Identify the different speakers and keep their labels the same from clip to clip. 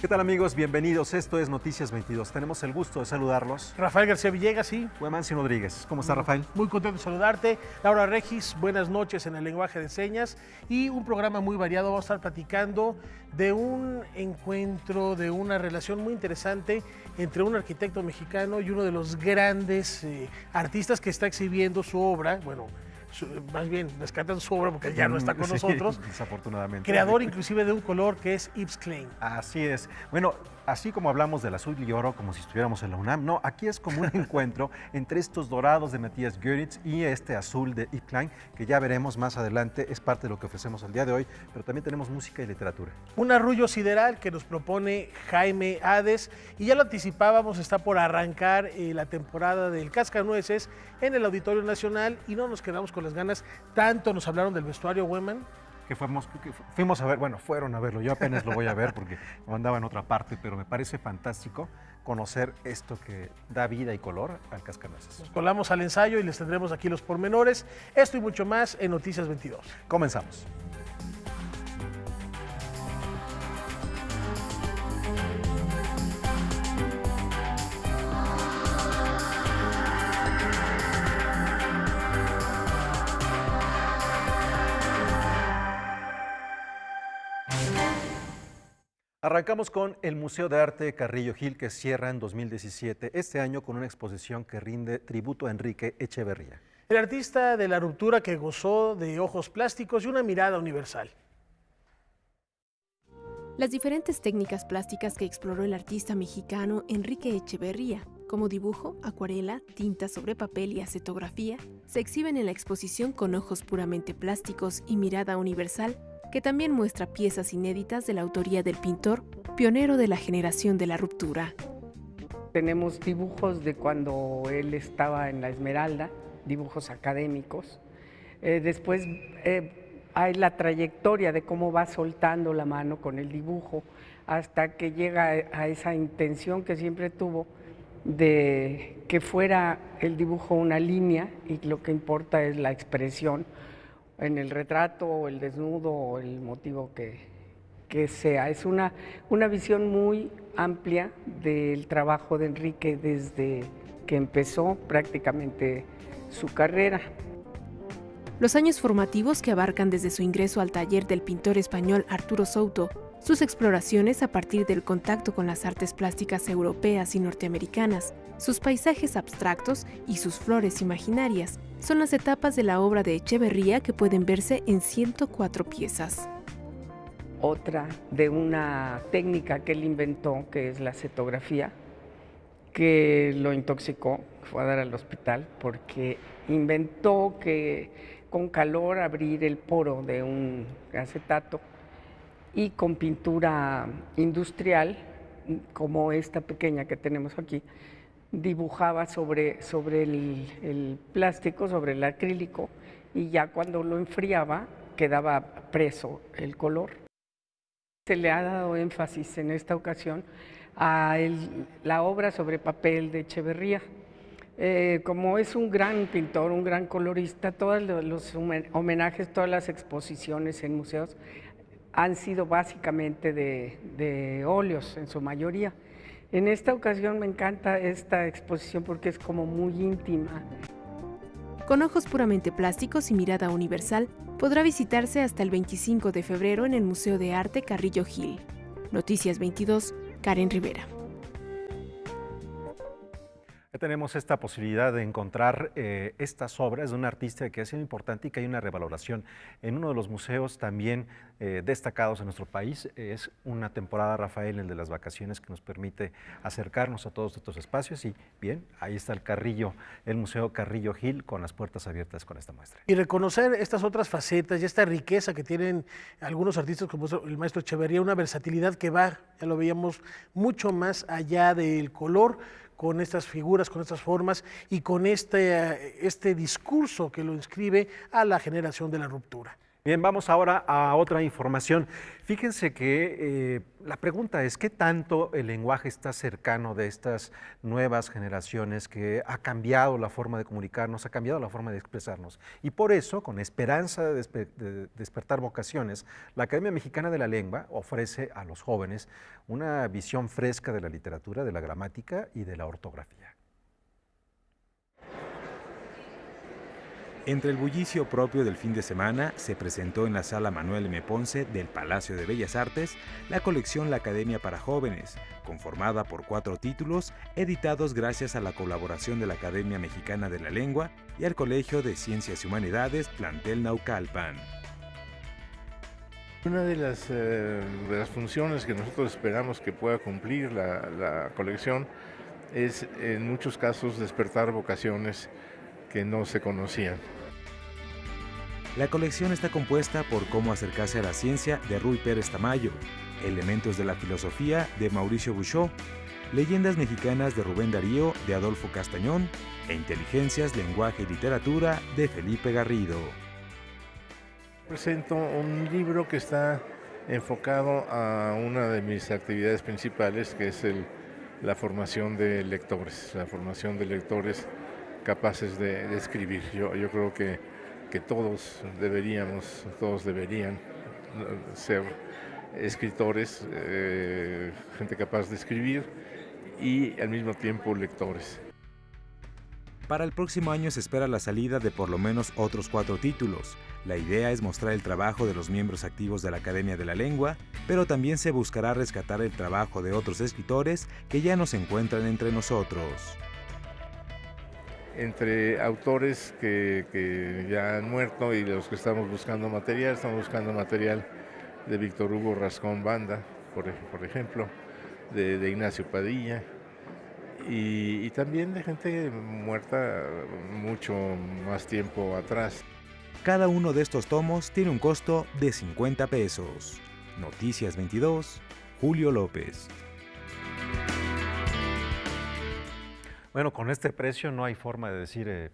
Speaker 1: ¿Qué tal, amigos? Bienvenidos. Esto es Noticias 22. Tenemos el gusto de saludarlos.
Speaker 2: Rafael García Villegas, sí.
Speaker 1: Huemancio Rodríguez. ¿Cómo está, Rafael?
Speaker 2: Muy contento de saludarte. Laura Regis, buenas noches en el lenguaje de señas. Y un programa muy variado. Vamos a estar platicando de un encuentro, de una relación muy interesante entre un arquitecto mexicano y uno de los grandes artistas que está exhibiendo su obra. Bueno, más bien rescatan su obra porque ya no está con nosotros.
Speaker 1: Desafortunadamente.
Speaker 2: Creador inclusive de un color que es Yves Klein.
Speaker 1: Así es. Bueno, así como hablamos del azul y oro como si estuviéramos en la UNAM, no, aquí es como un encuentro entre estos dorados de Matías Goeritz y este azul de Yves Klein, que ya veremos más adelante, es parte de lo que ofrecemos el día de hoy, pero también tenemos música y literatura.
Speaker 2: Un arrullo sideral que nos propone Jaime Hades, y ya lo anticipábamos, está por arrancar la temporada del Cascanueces en el Auditorio Nacional y no nos quedamos con las ganas. Tanto nos hablaron del vestuario, Weman.
Speaker 1: Que fuimos a ver, bueno, fueron a verlo, yo apenas lo voy a ver porque andaba en otra parte, pero me parece fantástico conocer esto que da vida y color al Cascanueces.
Speaker 2: Nos colamos al ensayo y les tendremos aquí los pormenores. Esto y mucho más en Noticias 22.
Speaker 1: Comenzamos. Arrancamos con el Museo de Arte Carrillo Gil, que cierra en 2017, este año con una exposición que rinde tributo a Enrique Echeverría.
Speaker 2: El artista de la ruptura que gozó de ojos plásticos y una mirada universal.
Speaker 3: Las diferentes técnicas plásticas que exploró el artista mexicano Enrique Echeverría, como dibujo, acuarela, tinta sobre papel y acetografía, se exhiben en la exposición con ojos puramente plásticos y mirada universal, que también muestra piezas inéditas de la autoría del pintor, pionero de la generación de la ruptura.
Speaker 4: Tenemos dibujos de cuando él estaba en la Esmeralda, dibujos académicos. Después hay la trayectoria de cómo va soltando la mano con el dibujo hasta que llega a esa intención que siempre tuvo de que fuera el dibujo una línea y lo que importa es la expresión en el retrato o el desnudo o el motivo que sea. Es una visión muy amplia del trabajo de Enrique desde que empezó prácticamente su carrera.
Speaker 3: Los años formativos que abarcan desde su ingreso al taller del pintor español Arturo Souto, sus exploraciones a partir del contacto con las artes plásticas europeas y norteamericanas, sus paisajes abstractos y sus flores imaginarias, son las etapas de la obra de Echeverría que pueden verse en 104 piezas.
Speaker 4: Otra de una técnica que él inventó, que es la acetografía, que lo intoxicó, fue a dar al hospital, porque inventó que con calor abrir el poro de un acetato y con pintura industrial, como esta pequeña que tenemos aquí, dibujaba sobre el plástico, sobre el acrílico, y ya cuando lo enfriaba quedaba preso el color. Se le ha dado énfasis en esta ocasión a la obra sobre papel de Echeverría. Como es un gran pintor, un gran colorista, todos los homenajes, todas las exposiciones en museos han sido básicamente de óleos en su mayoría. En esta ocasión me encanta esta exposición porque es como muy íntima.
Speaker 3: Con ojos puramente plásticos y mirada universal, podrá visitarse hasta el 25 de febrero en el Museo de Arte Carrillo Gil. Noticias 22, Karen Rivera.
Speaker 1: Ya tenemos esta posibilidad de encontrar estas obras de un artista que ha sido importante y que hay una revaloración. En uno de los museos también destacados en nuestro país es una temporada, Rafael, el de las vacaciones, que nos permite acercarnos a todos estos espacios. Y bien, ahí está el Museo Carrillo Gil con las puertas abiertas con esta muestra.
Speaker 2: Y reconocer estas otras facetas y esta riqueza que tienen algunos artistas como el maestro Echeverría, una versatilidad que va, ya lo veíamos, mucho más allá del color, con estas figuras, con estas formas y con este discurso que lo inscribe a la generación de la ruptura.
Speaker 1: Bien, vamos ahora a otra información. Fíjense que la pregunta es, ¿qué tanto el lenguaje está cercano de estas nuevas generaciones que ha cambiado la forma de comunicarnos, ha cambiado la forma de expresarnos? Y por eso, con esperanza de despertar vocaciones, la Academia Mexicana de la Lengua ofrece a los jóvenes una visión fresca de la literatura, de la gramática y de la ortografía.
Speaker 5: Entre el bullicio propio del fin de semana, se presentó en la Sala Manuel M. Ponce del Palacio de Bellas Artes la colección La Academia para Jóvenes, conformada por 4 títulos, editados gracias a la colaboración de la Academia Mexicana de la Lengua y al Colegio de Ciencias y Humanidades Plantel Naucalpan.
Speaker 6: Una de las funciones que nosotros esperamos que pueda cumplir la colección es, en muchos casos, despertar vocaciones que no se conocían.
Speaker 5: La colección está compuesta por Cómo acercarse a la ciencia de Ruy Pérez Tamayo, Elementos de la filosofía de Mauricio Buchó, Leyendas mexicanas de Rubén Darío de Adolfo Castañón e Inteligencias, lenguaje y literatura de Felipe Garrido.
Speaker 6: Presento un libro que está enfocado a una de mis actividades principales, que es la formación de lectores, capaces de escribir. Yo creo que todos deberían ser escritores, gente capaz de escribir y al mismo tiempo lectores.
Speaker 5: Para el próximo año se espera la salida de por lo menos otros 4 títulos. La idea es mostrar el trabajo de los miembros activos de la Academia de la Lengua, pero también se buscará rescatar el trabajo de otros escritores que ya no se encuentran entre nosotros.
Speaker 6: Entre autores que ya han muerto y los que estamos buscando material de Víctor Hugo Rascón Banda, por ejemplo, de Ignacio Padilla, y también de gente muerta mucho más tiempo atrás.
Speaker 5: Cada uno de estos tomos tiene un costo de 50 pesos. Noticias 22, Julio López.
Speaker 1: Bueno, con este precio no hay forma de decir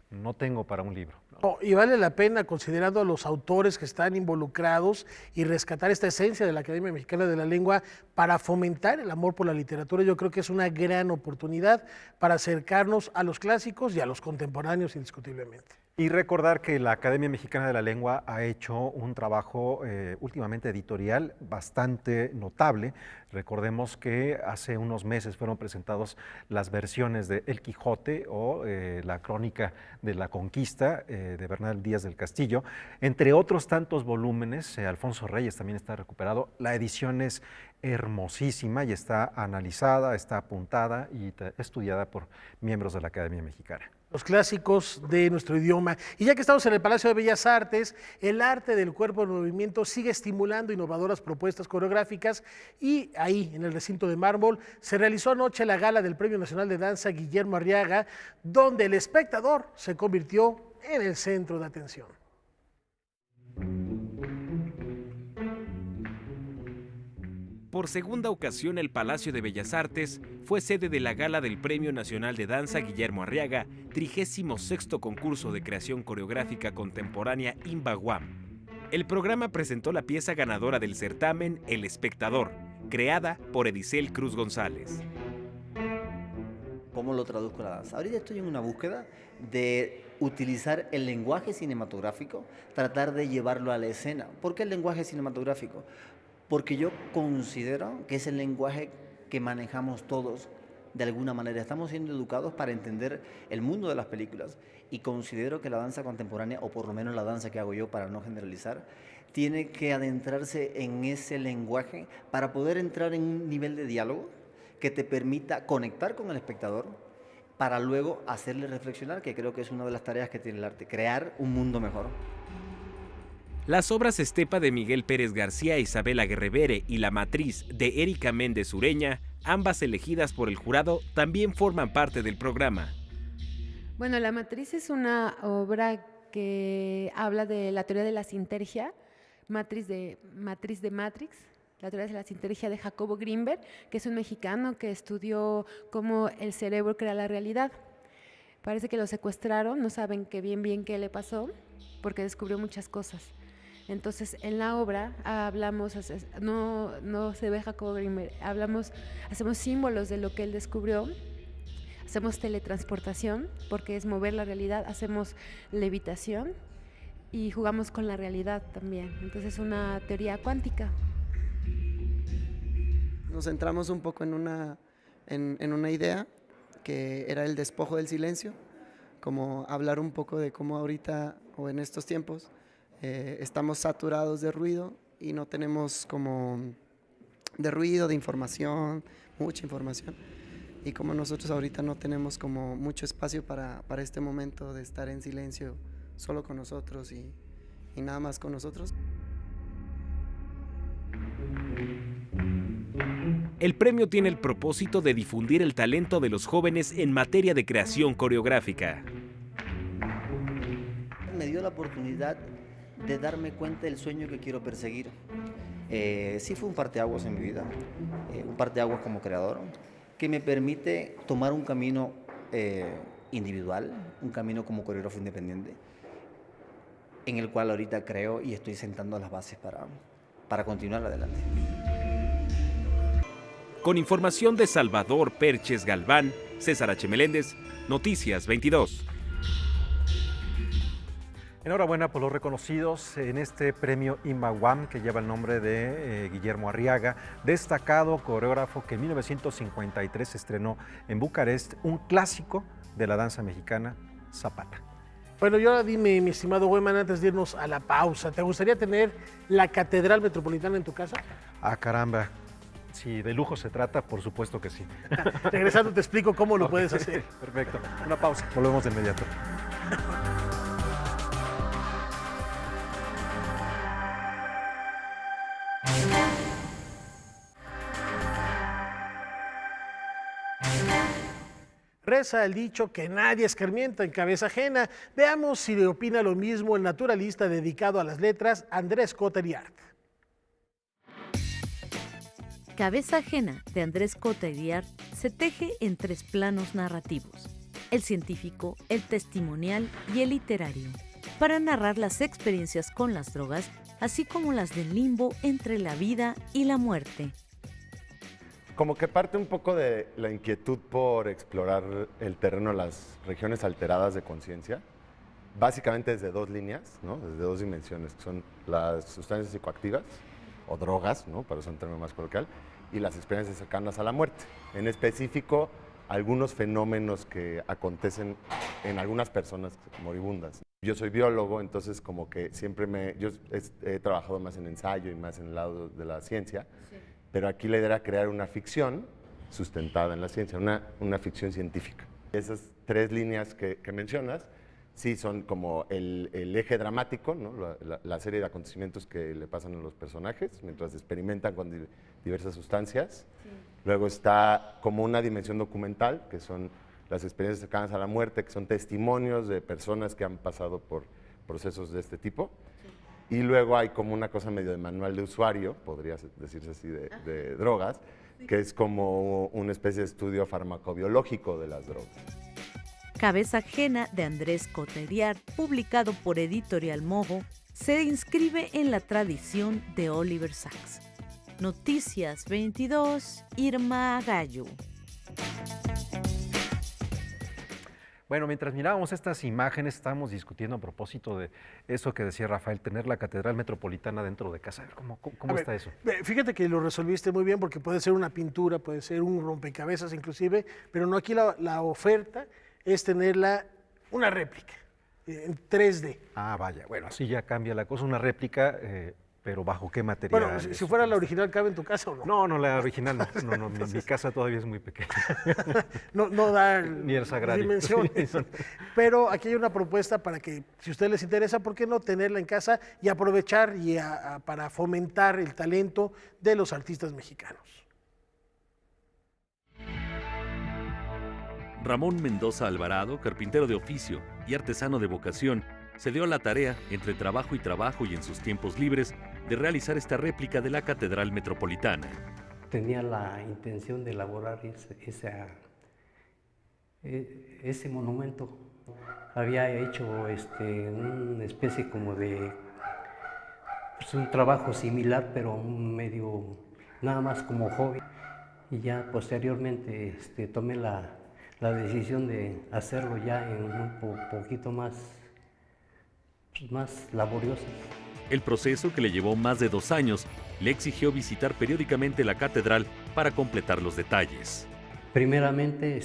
Speaker 1: no tengo para un libro.
Speaker 2: No, y vale la pena, considerando a los autores que están involucrados, y rescatar esta esencia de la Academia Mexicana de la Lengua para fomentar el amor por la literatura. Yo creo que es una gran oportunidad para acercarnos a los clásicos y a los contemporáneos, indiscutiblemente.
Speaker 1: Y recordar que la Academia Mexicana de la Lengua ha hecho un trabajo últimamente editorial bastante notable. Recordemos que hace unos meses fueron presentados las versiones de El Quijote o la Crónica de la Conquista de Bernal Díaz del Castillo, entre otros tantos volúmenes. Alfonso Reyes también está recuperado. La edición es hermosísima y está analizada, está apuntada y estudiada por miembros de la Academia Mexicana.
Speaker 2: Los clásicos de nuestro idioma. Y ya que estamos en el Palacio de Bellas Artes, el arte del cuerpo en movimiento sigue estimulando innovadoras propuestas coreográficas, y ahí, en el recinto de mármol, se realizó anoche la gala del Premio Nacional de Danza Guillermo Arriaga, donde el espectador se convirtió en el centro de atención.
Speaker 7: Por segunda ocasión, el Palacio de Bellas Artes fue sede de la gala del Premio Nacional de Danza Guillermo Arriaga, 36º concurso de creación coreográfica contemporánea INBAGUAM. El programa presentó la pieza ganadora del certamen, El Espectador, creada por Edicel Cruz González.
Speaker 8: ¿Cómo lo traduzco a la danza? Ahorita estoy en una búsqueda de utilizar el lenguaje cinematográfico, tratar de llevarlo a la escena. ¿Por qué el lenguaje cinematográfico? Porque yo considero que es el lenguaje que manejamos todos de alguna manera. Estamos siendo educados para entender el mundo de las películas, y considero que la danza contemporánea, o por lo menos la danza que hago yo para no generalizar, tiene que adentrarse en ese lenguaje para poder entrar en un nivel de diálogo que te permita conectar con el espectador para luego hacerle reflexionar, que creo que es una de las tareas que tiene el arte, crear un mundo mejor.
Speaker 7: Las obras Estepa de Miguel Pérez García, Isabela Guerrevere y La Matriz de Erika Méndez Ureña, ambas elegidas por el jurado, también forman parte del programa.
Speaker 9: Bueno, La Matriz es una obra que habla de la teoría de la sinergia, matriz de Matrix, la teoría de la sinergia de Jacobo Greenberg, que es un mexicano que estudió cómo el cerebro crea la realidad. Parece que lo secuestraron, no saben bien qué le pasó, porque descubrió muchas cosas. Entonces, en la obra no se ve Jacobo Grinberg, hacemos símbolos de lo que él descubrió, hacemos teletransportación, porque es mover la realidad, hacemos levitación y jugamos con la realidad también. Entonces, es una teoría cuántica.
Speaker 10: Nos centramos un poco en una idea que era el despojo del silencio, como hablar un poco de cómo ahorita o en estos tiempos estamos saturados de ruido y no tenemos como de ruido, de información, mucha información, y como nosotros ahorita no tenemos como mucho espacio para este momento de estar en silencio solo con nosotros y nada más con nosotros.
Speaker 7: El premio tiene el propósito de difundir el talento de los jóvenes en materia de creación coreográfica.
Speaker 8: Me dio la oportunidad de darme cuenta del sueño que quiero perseguir. Sí fue un parteaguas en mi vida, un parteaguas como creador, que me permite tomar un camino individual, un camino como coreógrafo independiente, en el cual ahorita creo y estoy sentando las bases para continuar adelante.
Speaker 7: Con información de Salvador Perches Galván, César H. Meléndez, Noticias 22.
Speaker 1: Enhorabuena por los reconocidos en este premio IMAWAM que lleva el nombre de Guillermo Arriaga, destacado coreógrafo que en 1953 se estrenó en Bucarest un clásico de la danza mexicana, Zapata.
Speaker 2: Bueno, y ahora dime, mi estimado Weyman, antes de irnos a la pausa, ¿te gustaría tener la Catedral Metropolitana en tu casa?
Speaker 1: Ah, caramba. Si de lujo se trata, por supuesto que sí.
Speaker 2: Regresando te explico cómo lo puedes hacer.
Speaker 1: Perfecto. Una pausa. Volvemos de inmediato.
Speaker 2: Reza el dicho que nadie escarmienta en cabeza ajena. Veamos si le opina lo mismo el naturalista dedicado a las letras, Andrés Cotter-Yard.
Speaker 11: Cabeza ajena, de Andrés Cotter-Yard, se teje en 3 planos narrativos: el científico, el testimonial y el literario, para narrar las experiencias con las drogas, así como las del limbo entre la vida y la muerte.
Speaker 12: Como que parte un poco de la inquietud por explorar el terreno de las regiones alteradas de conciencia, básicamente desde 2 líneas, ¿no? Desde 2 dimensiones, que son las sustancias psicoactivas, o drogas, ¿no? Para usar un término más coloquial, y las experiencias cercanas a la muerte. En específico, algunos fenómenos que acontecen en algunas personas moribundas. Yo soy biólogo, entonces como que siempre yo he trabajado más en ensayo y más en el lado de la ciencia, sí. Pero aquí la idea era crear una ficción sustentada en la ciencia, una ficción científica. Esas 3 líneas que mencionas, sí son como el eje dramático, ¿no? La serie de acontecimientos que le pasan a los personajes mientras experimentan con diversas sustancias. Sí. Luego está como una dimensión documental, que son las experiencias cercanas a la muerte, que son testimonios de personas que han pasado por procesos de este tipo. Sí. Y luego hay como una cosa medio de manual de usuario, podría decirse así, de drogas, sí. Que es como una especie de estudio farmacobiológico de las drogas.
Speaker 11: Cabeza ajena, de Andrés Cotter-Yard, publicado por Editorial Mojo, se inscribe en la tradición de Oliver Sacks. Noticias 22, Irma Gallo.
Speaker 1: Bueno, mientras mirábamos estas imágenes, estábamos discutiendo a propósito de eso que decía Rafael, tener la Catedral Metropolitana dentro de casa. ¿Cómo está eso?
Speaker 2: Fíjate que lo resolviste muy bien, porque puede ser una pintura, puede ser un rompecabezas inclusive, pero no, aquí la oferta es tenerla una réplica en 3D.
Speaker 1: Ah, vaya, bueno, así ya cambia la cosa, una réplica, pero ¿bajo qué material?
Speaker 2: Bueno, si fuera la original, ¿cabe en tu casa o no?
Speaker 1: No, la original no, mi casa todavía es muy pequeña.
Speaker 2: no da
Speaker 1: ni el sagrario.
Speaker 2: Dimensiones. Pero aquí hay una propuesta para que, si a ustedes les interesa, ¿por qué no tenerla en casa y aprovechar para fomentar el talento de los artistas mexicanos?
Speaker 13: Ramón Mendoza Alvarado, carpintero de oficio y artesano de vocación, se dio a la tarea, entre trabajo y en sus tiempos libres, de realizar esta réplica de la Catedral Metropolitana.
Speaker 14: Tenía la intención de elaborar ese monumento. Había hecho una especie como de pues, un trabajo similar, pero medio, nada más como hobby. Y ya posteriormente tomé la decisión de hacerlo ya en un poquito más laborioso.
Speaker 13: El proceso, que le llevó más de 2 años, le exigió visitar periódicamente la catedral para completar los detalles.
Speaker 14: Primeramente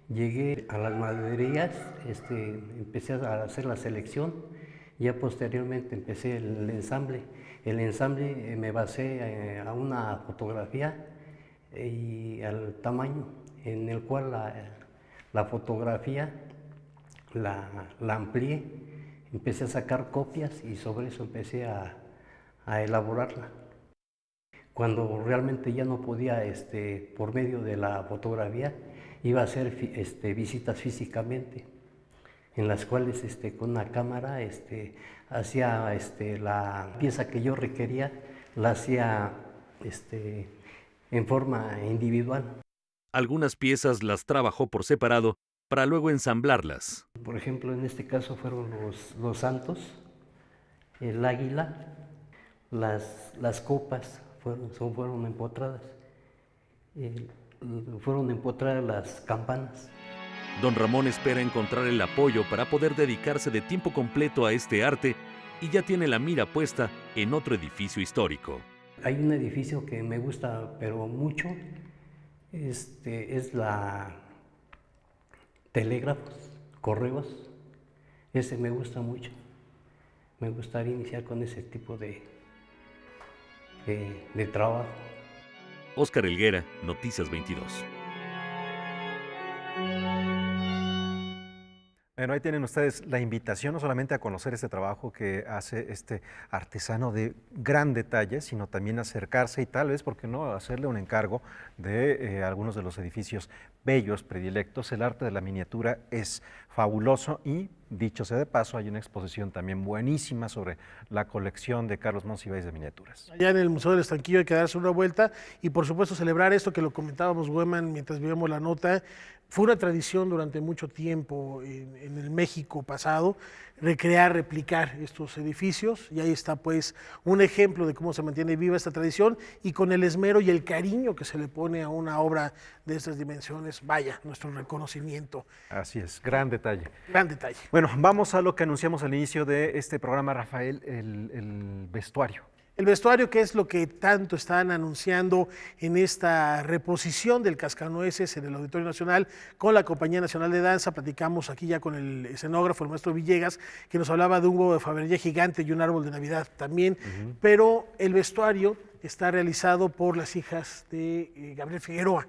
Speaker 14: llegué a las madererías, empecé a hacer la selección, ya posteriormente empecé el ensamble. El ensamble me basé a una fotografía y al tamaño, en el cual la fotografía la amplié, empecé a sacar copias y sobre eso empecé a elaborarla. Cuando realmente ya no podía, por medio de la fotografía, iba a hacer visitas físicamente, en las cuales con una cámara hacía la pieza que yo requería, la hacía en forma individual.
Speaker 13: Algunas piezas las trabajó por separado para luego ensamblarlas.
Speaker 14: Por ejemplo, en este caso fueron los santos, el águila, las copas fueron empotradas, fueron empotradas las campanas.
Speaker 13: Don Ramón espera encontrar el apoyo para poder dedicarse de tiempo completo a este arte y ya tiene la mira puesta en otro edificio histórico.
Speaker 14: Hay un edificio que me gusta pero mucho, es la Telégrafos, Correos, ese me gusta mucho. Me gustaría iniciar con ese tipo de trabajo.
Speaker 13: Óscar Helguera, Noticias 22.
Speaker 1: Bueno, ahí tienen ustedes la invitación no solamente a conocer este trabajo que hace este artesano de gran detalle, sino también acercarse y tal vez, ¿por qué no?, hacerle un encargo de algunos de los edificios bellos, predilectos. El arte de la miniatura es fabuloso y, dicho sea de paso, hay una exposición también buenísima sobre la colección de Carlos Monsiváis de miniaturas.
Speaker 2: Allá en el Museo del Estanquillo hay que darse una vuelta y, por supuesto, celebrar esto que lo comentábamos, Güeman, mientras veíamos la nota. Fue una tradición durante mucho tiempo en el México pasado recrear, replicar estos edificios, y ahí está pues un ejemplo de cómo se mantiene viva esta tradición y con el esmero y el cariño que se le pone a una obra de estas dimensiones. Vaya, nuestro reconocimiento.
Speaker 1: Así es, gran detalle.
Speaker 2: Gran detalle.
Speaker 1: Bueno, vamos a lo que anunciamos al inicio de este programa, Rafael, el vestuario.
Speaker 2: El vestuario, que es lo que tanto están anunciando en esta reposición del Cascanueces en el Auditorio Nacional con la Compañía Nacional de Danza. Platicamos aquí ya con el escenógrafo, el maestro Villegas, que nos hablaba de un huevo de Fabergé gigante y un árbol de Navidad también. Pero el vestuario está realizado por las hijas de Gabriel Figueroa.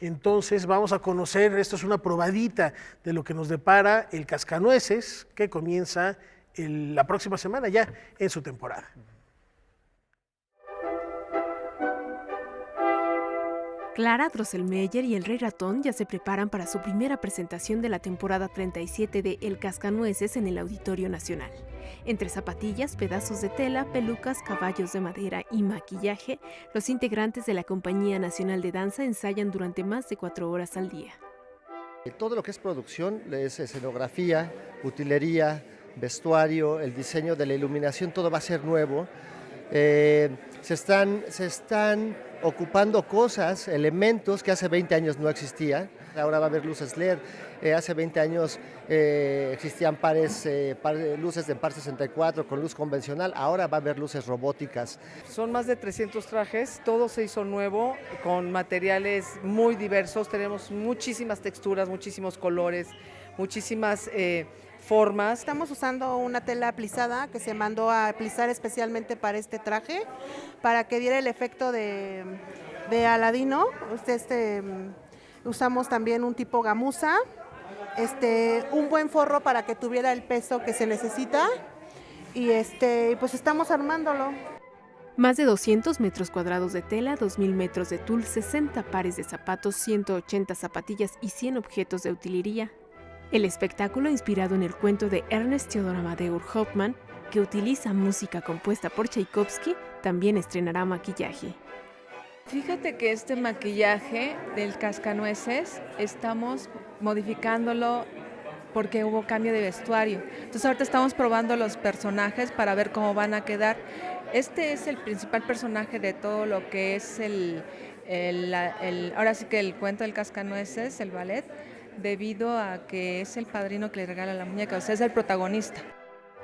Speaker 2: Entonces vamos a conocer, esto es una probadita de lo que nos depara el Cascanueces, que comienza la próxima semana ya en su temporada.
Speaker 3: Clara Drosselmeyer y el Rey Ratón ya se preparan para su primera presentación de la temporada 37 de El Cascanueces en el Auditorio Nacional. Entre zapatillas, pedazos de tela, pelucas, caballos de madera y maquillaje, los integrantes de la Compañía Nacional de Danza ensayan durante más de 4 horas al día.
Speaker 15: Todo lo que es producción, es escenografía, utilería, vestuario, el diseño de la iluminación, todo va a ser nuevo. Se están ocupando cosas, elementos que hace 20 años no existían. Ahora va a haber luces LED. Hace 20 años existían luces de par 64 con luz convencional. Ahora va a haber luces robóticas.
Speaker 16: Son más de 300 trajes, todo se hizo nuevo, con materiales muy diversos. Tenemos muchísimas texturas, muchísimos colores, muchísimas formas.
Speaker 17: Estamos usando una tela plisada que se mandó a plisar especialmente para este traje, para que diera el efecto de Aladino. Usamos también un tipo gamuza, un buen forro para que tuviera el peso que se necesita y pues estamos armándolo.
Speaker 3: Más de 200 metros cuadrados de tela, 2.000 metros de tul, 60 pares de zapatos, 180 zapatillas y 100 objetos de utilería. El espectáculo, inspirado en el cuento de Ernst Theodor Amadeus Hoffmann, que utiliza música compuesta por Tchaikovsky, también estrenará maquillaje.
Speaker 18: Fíjate que este maquillaje del Cascanueces estamos modificándolo porque hubo cambio de vestuario. Entonces ahorita estamos probando los personajes para ver cómo van a quedar. Este es el principal personaje de todo lo que es ahora sí que el cuento del cascanueces, el ballet, debido a que es el padrino que le regala la muñeca, o sea, es el protagonista.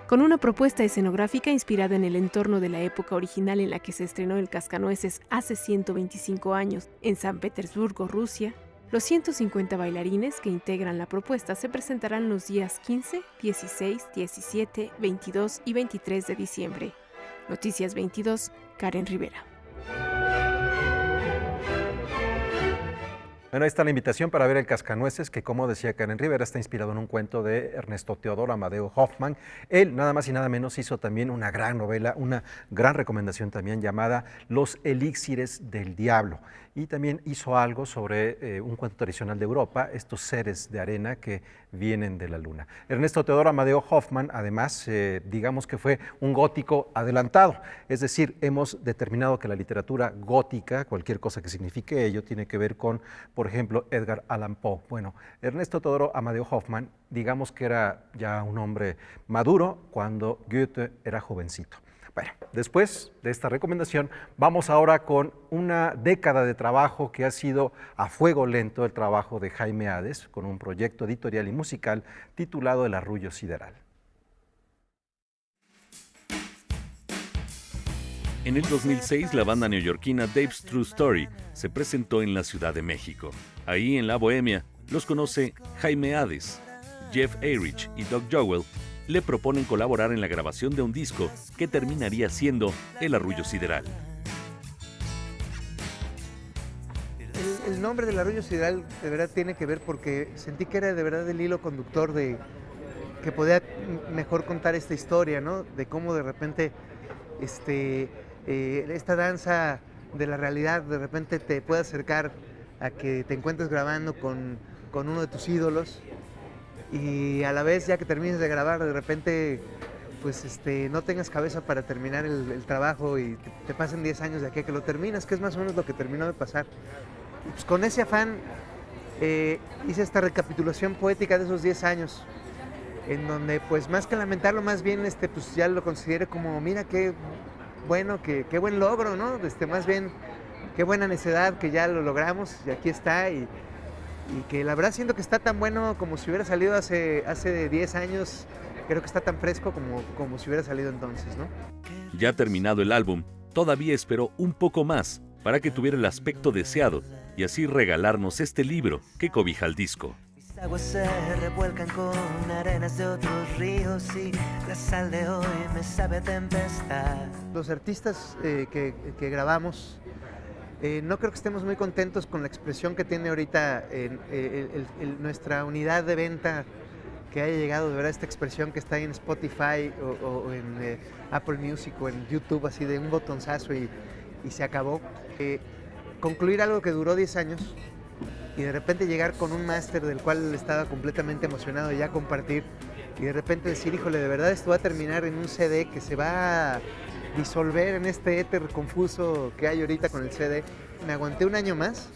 Speaker 3: Con una propuesta escenográfica inspirada en el entorno de la época original en la que se estrenó El Cascanueces hace 125 años en San Petersburgo, Rusia, los 150 bailarines que integran la propuesta se presentarán los días 15, 16, 17, 22 y 23 de diciembre. Noticias 22, Karen Rivera.
Speaker 1: Bueno, ahí está la invitación para ver El Cascanueces, que como decía Karen Rivera, está inspirado en un cuento de Ernesto Teodoro Amadeo Hoffmann. Él, nada más y nada menos, hizo también una gran novela, una gran recomendación también llamada Los Elixires del Diablo. Y también hizo algo sobre un cuento tradicional de Europa, estos seres de arena que vienen de la luna. Ernesto Teodoro Amadeo Hoffmann, además, digamos que fue un gótico adelantado. Es decir, hemos determinado que la literatura gótica, cualquier cosa que signifique ello, tiene que ver con, por ejemplo, Edgar Allan Poe. Bueno, Ernesto Teodoro Amadeo Hoffmann, digamos que era ya un hombre maduro cuando Goethe era jovencito. Bueno, después de esta recomendación, vamos ahora con una década de trabajo que ha sido a fuego lento el trabajo de Jaime Hades, con un proyecto editorial y musical titulado El Arrullo Sideral.
Speaker 13: En el 2006, la banda neoyorquina Dave's True Story se presentó en la Ciudad de México. Ahí, en la Bohemia, los conoce Jaime Hades. Jeff Ehrich y Doug Jowell le proponen colaborar en la grabación de un disco que terminaría siendo El Arrullo Sideral.
Speaker 19: El nombre del Arrullo Sideral de verdad tiene que ver porque sentí que era de verdad el hilo conductor de que podía mejor contar esta historia, ¿no? De cómo de repente esta danza de la realidad de repente te puede acercar a que te encuentres grabando con uno de tus ídolos y a la vez ya que termines de grabar de repente pues no tengas cabeza para terminar el trabajo y te pasen 10 años de aquí a que lo terminas, que es más o menos lo que terminó de pasar. Y pues con ese afán hice esta recapitulación poética de esos 10 años en donde pues más que lamentarlo, más bien pues ya lo consideré como mira qué bueno, qué buen logro, ¿no? Más bien qué buena necedad que ya lo logramos y aquí está y que la verdad siento que está tan bueno como si hubiera salido hace 10 años, creo que está tan fresco como si hubiera salido entonces, ¿no?
Speaker 13: Ya terminado el álbum, todavía esperó un poco más para que tuviera el aspecto deseado y así regalarnos este libro que cobija el disco.
Speaker 20: Mis aguas se revuelcan con arenas de otros ríos y la sal de hoy me sabe a tempestad.
Speaker 19: Los artistas que grabamos, no creo que estemos muy contentos con la expresión que tiene ahorita nuestra unidad de venta, que haya llegado de verdad esta expresión que está ahí en Spotify o en Apple Music o en YouTube, así de un botonzazo y se acabó. Concluir algo que duró 10 años y de repente llegar con un máster del cual estaba completamente emocionado de ya compartir y de repente decir, híjole, de verdad esto va a terminar en un CD que se va a disolver en este éter confuso que hay ahorita con el CD. Me aguanté un año más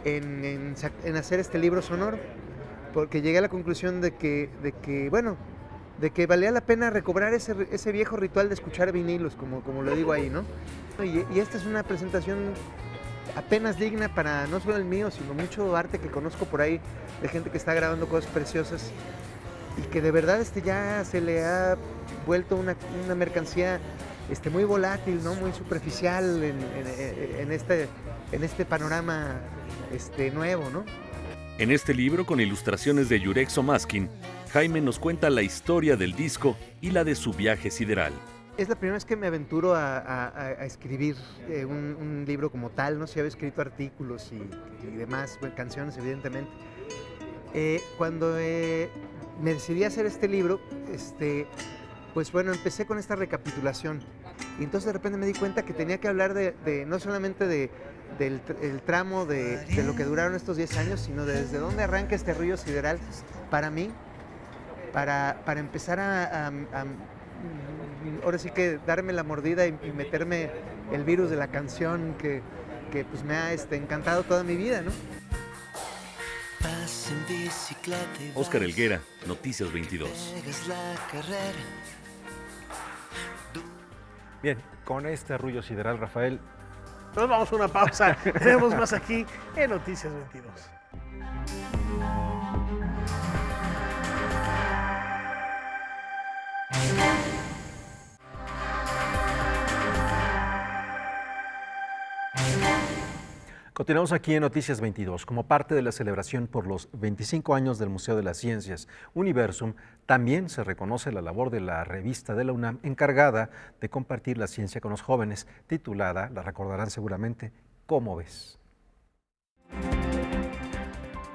Speaker 19: en hacer este libro sonoro porque llegué a la conclusión de que valía la pena recobrar ese viejo ritual de escuchar vinilos, como lo digo ahí, ¿no? Y esta es una presentación apenas digna para no solo el mío, sino mucho arte que conozco por ahí, de gente que está grabando cosas preciosas y que de verdad ya se le ha vuelto una mercancía muy volátil, ¿no? Muy superficial en este panorama nuevo, ¿no?
Speaker 13: En este libro, con ilustraciones de Jurek Somaskin, Jaime nos cuenta la historia del disco y la de su viaje sideral.
Speaker 19: Es la primera vez que me aventuro a escribir un libro como tal, no sé si había escrito artículos y demás, canciones evidentemente. Cuando me decidí a hacer este libro, pues bueno, empecé con esta recapitulación y entonces de repente me di cuenta que tenía que hablar no solamente del tramo de lo que duraron estos 10 años, sino de desde dónde arranca este Arrullo Sideral para mí, para empezar ahora sí que darme la mordida y meterme el virus de la canción que pues me ha encantado toda mi vida, ¿no?
Speaker 20: Vas en bicicleta y
Speaker 13: Óscar
Speaker 20: vas,
Speaker 13: Helguera, Noticias 22.
Speaker 20: pegas la carrera.
Speaker 1: Bien, con este arrullo sideral, Rafael,
Speaker 2: Nos vamos a una pausa. Tenemos más aquí en Noticias 22.
Speaker 1: continuamos aquí en Noticias 22. Como parte de la celebración por los 25 años del Museo de las Ciencias Universum, también se reconoce la labor de la revista de la UNAM encargada de compartir la ciencia con los jóvenes, titulada, la recordarán seguramente, ¿Cómo ves?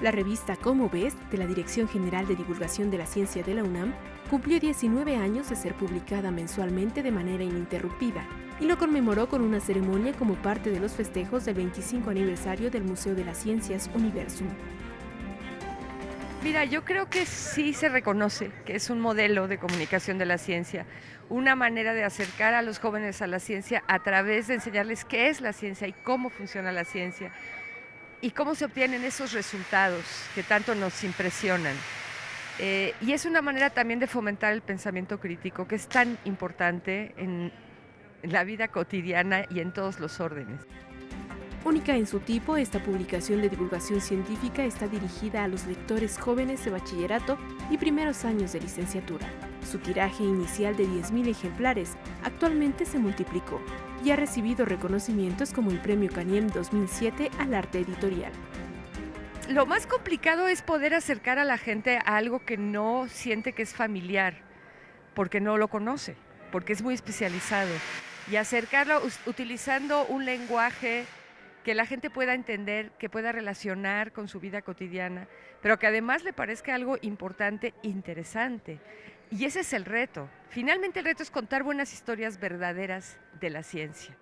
Speaker 3: La revista Cómo ves, de la Dirección General de Divulgación de la Ciencia de la UNAM, cumplió 19 años de ser publicada mensualmente de manera ininterrumpida y lo conmemoró con una ceremonia como parte de los festejos del 25 aniversario del Museo de las Ciencias Universum.
Speaker 21: Mira, yo creo que sí se reconoce que es un modelo de comunicación de la ciencia, una manera de acercar a los jóvenes a la ciencia a través de enseñarles qué es la ciencia y cómo funciona la ciencia y cómo se obtienen esos resultados que tanto nos impresionan. Y es una manera también de fomentar el pensamiento crítico, que es tan importante en la vida cotidiana y en todos los órdenes.
Speaker 3: Única en su tipo, esta publicación de divulgación científica está dirigida a los lectores jóvenes de bachillerato y primeros años de licenciatura. Su tiraje inicial de 10,000 ejemplares actualmente se multiplicó y ha recibido reconocimientos como el Premio Caniem 2007 al arte editorial.
Speaker 21: Lo más complicado es poder acercar a la gente a algo que no siente que es familiar, porque no lo conoce, porque es muy especializado. Y acercarlo utilizando un lenguaje que la gente pueda entender, que pueda relacionar con su vida cotidiana, pero que además le parezca algo importante, interesante. Y ese es el reto. Finalmente el reto es contar buenas historias verdaderas de la ciencia.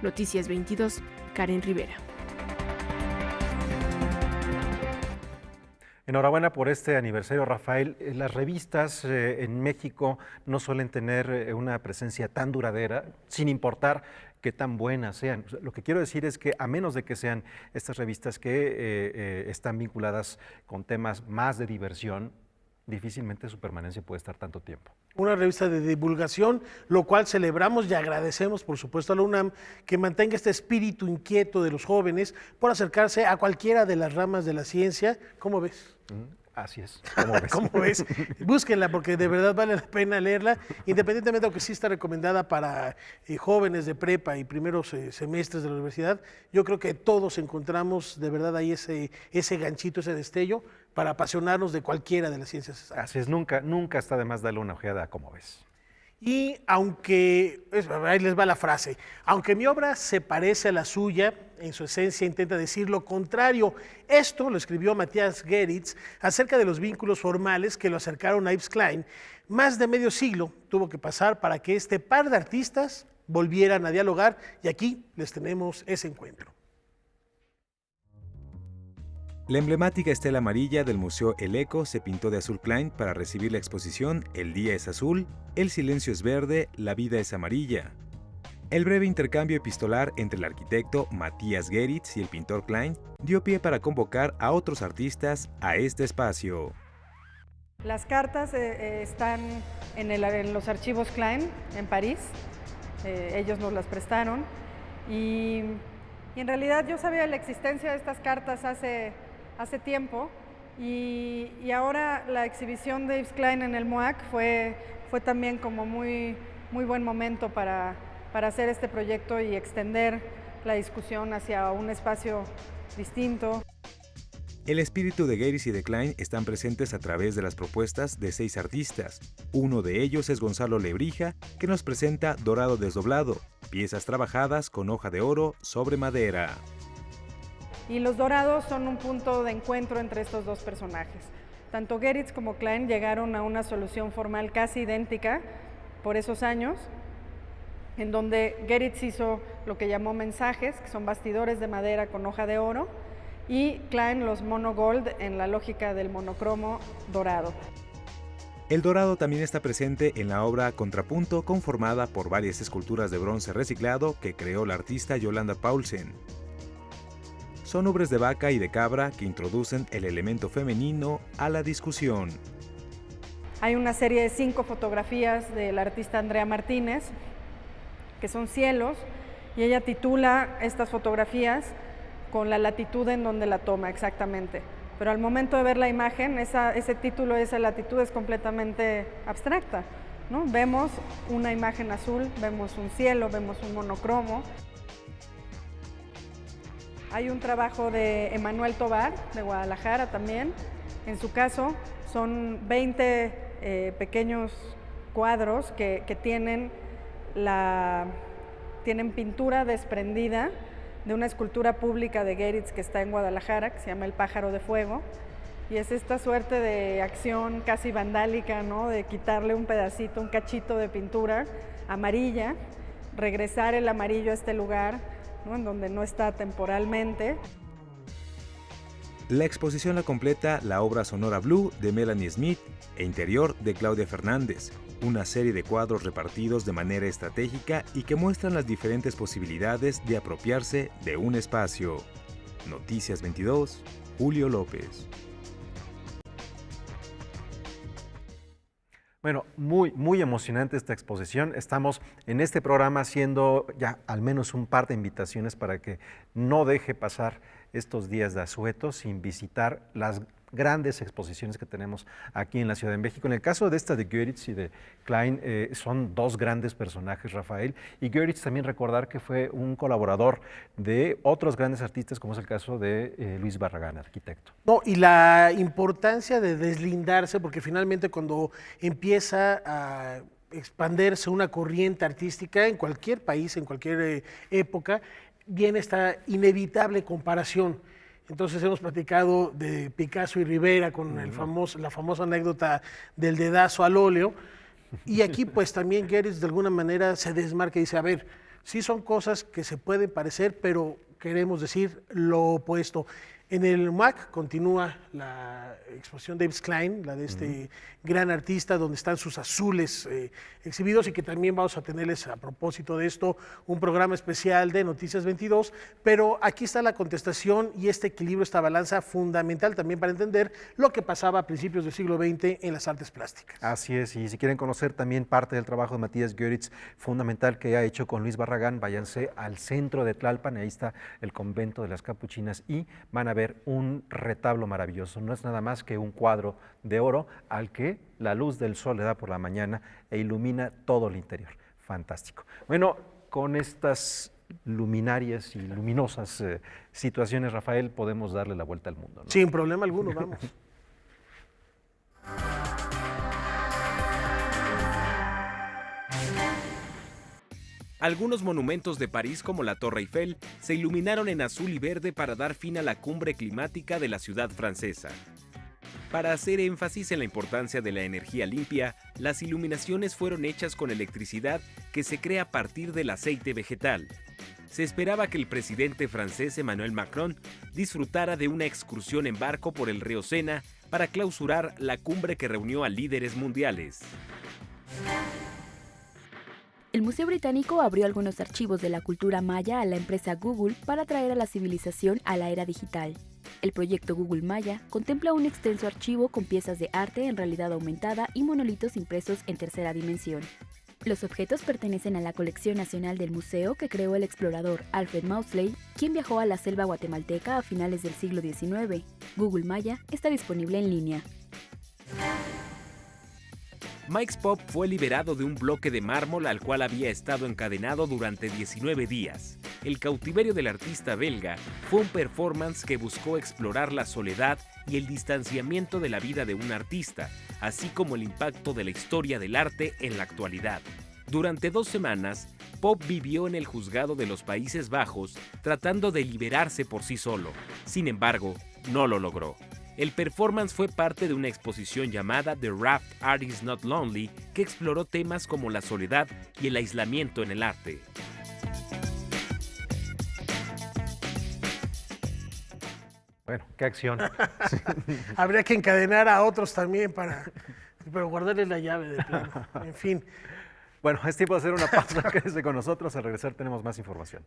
Speaker 3: Noticias 22, Karen Rivera.
Speaker 1: Enhorabuena por este aniversario, Rafael. Las revistas en México no suelen tener una presencia tan duradera, sin importar qué tan buenas sean. Lo que quiero decir es que a menos de que sean estas revistas que están vinculadas con temas más de diversión, difícilmente su permanencia puede estar tanto tiempo.
Speaker 2: Una revista de divulgación, lo cual celebramos y agradecemos, por supuesto, a la UNAM que mantenga este espíritu inquieto de los jóvenes por acercarse a cualquiera de las ramas de la ciencia. ¿Cómo ves?
Speaker 1: Así es. ¿Cómo ves?
Speaker 2: ¿Cómo ves? Búsquenla porque de verdad vale la pena leerla, independientemente de que sí está recomendada para jóvenes de prepa y primeros semestres de la universidad. Yo creo que todos encontramos de verdad ahí ese ganchito, ese destello para apasionarnos de cualquiera de las ciencias.
Speaker 1: Así es, nunca está de más darle una ojeada a Cómo ves.
Speaker 2: Y aunque, ahí les va la frase, aunque mi obra se parece a la suya, en su esencia intenta decir lo contrario. Esto lo escribió Matthias Geritz acerca de los vínculos formales que lo acercaron a Yves Klein. Más de medio siglo tuvo que pasar para que este par de artistas volvieran a dialogar y aquí les tenemos ese encuentro.
Speaker 5: La emblemática estela amarilla del Museo El Eco se pintó de azul Klein para recibir la exposición El día es azul, el silencio es verde, la vida es amarilla. El breve intercambio epistolar entre el arquitecto Matthias Geritz y el pintor Klein dio pie para convocar a otros artistas a este espacio.
Speaker 22: Las cartas están en los archivos Klein en París, ellos nos las prestaron y en realidad yo sabía la existencia de estas cartas hace tiempo y ahora la exhibición de Yves Klein en el MOAC fue también como muy buen momento para hacer este proyecto y extender la discusión hacia un espacio distinto.
Speaker 5: El espíritu de Geritz y de Klein están presentes a través de las propuestas de 6 artistas. Uno de ellos es Gonzalo Lebrija, que nos presenta Dorado desdoblado, piezas trabajadas con hoja de oro sobre madera.
Speaker 22: Y los dorados son un punto de encuentro entre estos dos personajes. Tanto Geritz como Klein llegaron a una solución formal casi idéntica por esos años, en donde Geritz hizo lo que llamó mensajes, que son bastidores de madera con hoja de oro, y Klein los monogold en la lógica del monocromo dorado.
Speaker 5: El dorado también está presente en la obra Contrapunto, conformada por varias esculturas de bronce reciclado que creó la artista Yolanda Paulsen. son ubres de vaca y de cabra que introducen el elemento femenino a la discusión.
Speaker 22: Hay una serie de 5 fotografías del artista Andrea Martínez, que son cielos, y ella titula estas fotografías con la latitud en donde la toma exactamente. Pero al momento de ver la imagen, ese título, esa latitud es completamente abstracta, ¿no? Vemos una imagen azul, vemos un cielo, vemos un monocromo. Hay un trabajo de Emanuel Tobar, de Guadalajara también. En su caso, son 20 pequeños cuadros que tienen pintura desprendida de una escultura pública de Geritz que está en Guadalajara, que se llama El Pájaro de Fuego, y es esta suerte de acción casi vandálica, ¿no? De quitarle un pedacito, un cachito de pintura amarilla, regresar el amarillo a este lugar, ¿no? En donde no está temporalmente.
Speaker 5: La exposición la completa la obra Sonora Blue de Melanie Smith e Interior de Claudia Fernández, una serie de cuadros repartidos de manera estratégica y que muestran las diferentes posibilidades de apropiarse de un espacio. Noticias 22, Julio López.
Speaker 1: Bueno, muy emocionante esta exposición. Estamos en este programa haciendo ya al menos un par de invitaciones para que no deje pasar estos días de asueto sin visitar las grandes exposiciones que tenemos aquí en la Ciudad de México. En el caso de esta de Geritz y de Klein, son dos grandes personajes, Rafael, y Geritz también recordar que fue un colaborador de otros grandes artistas, como es el caso de Luis Barragán, arquitecto.
Speaker 2: No, y la importancia de deslindarse, porque finalmente cuando empieza a expandirse una corriente artística en cualquier país, en cualquier época, viene esta inevitable comparación. Entonces hemos platicado de Picasso y Rivera con la famosa anécdota del dedazo al óleo, y aquí pues también Geritz de alguna manera se desmarca y dice, a ver, sí son cosas que se pueden parecer, pero queremos decir lo opuesto. En el MAC continúa la exposición de Yves Klein, la de este gran artista, donde están sus azules exhibidos, y que también vamos a tenerles, a propósito de esto, un programa especial de Noticias 22, pero aquí está la contestación y este equilibrio, esta balanza fundamental también para entender lo que pasaba a principios del siglo XX en las artes plásticas.
Speaker 1: Así es, y si quieren conocer también parte del trabajo de Matías Geritz, fundamental, que ha hecho con Luis Barragán, váyanse al centro de Tlalpan, ahí está el convento de las Capuchinas, y van a ver un retablo maravilloso. No es nada más que un cuadro de oro al que la luz del sol le da por la mañana e ilumina todo el interior. Fantástico. Bueno, con estas luminarias y luminosas situaciones, Rafael, podemos darle la vuelta al mundo, ¿no?
Speaker 2: Sin problema alguno, vamos.
Speaker 7: Algunos monumentos de París, como la Torre Eiffel, se iluminaron en azul y verde para dar fin a la cumbre climática de la ciudad francesa. Para hacer énfasis en la importancia de la energía limpia, las iluminaciones fueron hechas con electricidad que se crea a partir del aceite vegetal. Se esperaba que el presidente francés Emmanuel Macron disfrutara de una excursión en barco por el río Sena para clausurar la cumbre que reunió a líderes mundiales.
Speaker 4: El Museo Británico abrió algunos archivos de la cultura maya a la empresa Google para traer a la civilización a la era digital. El proyecto Google Maya contempla un extenso archivo con piezas de arte en realidad aumentada y monolitos impresos en tercera dimensión. Los objetos pertenecen a la colección nacional del museo que creó el explorador Alfred Maudslay, quien viajó a la selva guatemalteca a finales del siglo XIX. Google Maya está disponible en línea.
Speaker 7: Mike Pop fue liberado de un bloque de mármol al cual había estado encadenado durante 19 días. El cautiverio del artista belga fue un performance que buscó explorar la soledad y el distanciamiento de la vida de un artista, así como el impacto de la historia del arte en la actualidad. Durante 2 semanas, Pop vivió en el juzgado de los Países Bajos tratando de liberarse por sí solo. Sin embargo, no lo logró. El performance fue parte de una exposición llamada The Rapt Artist Not Lonely, que exploró temas como la soledad y el aislamiento en el arte.
Speaker 1: Bueno, qué acción.
Speaker 2: Habría que encadenar a otros también pero guardarles la llave de plano. En fin.
Speaker 1: Bueno, es tiempo de hacer una pausa. Quédese con nosotros. Al regresar tenemos más información.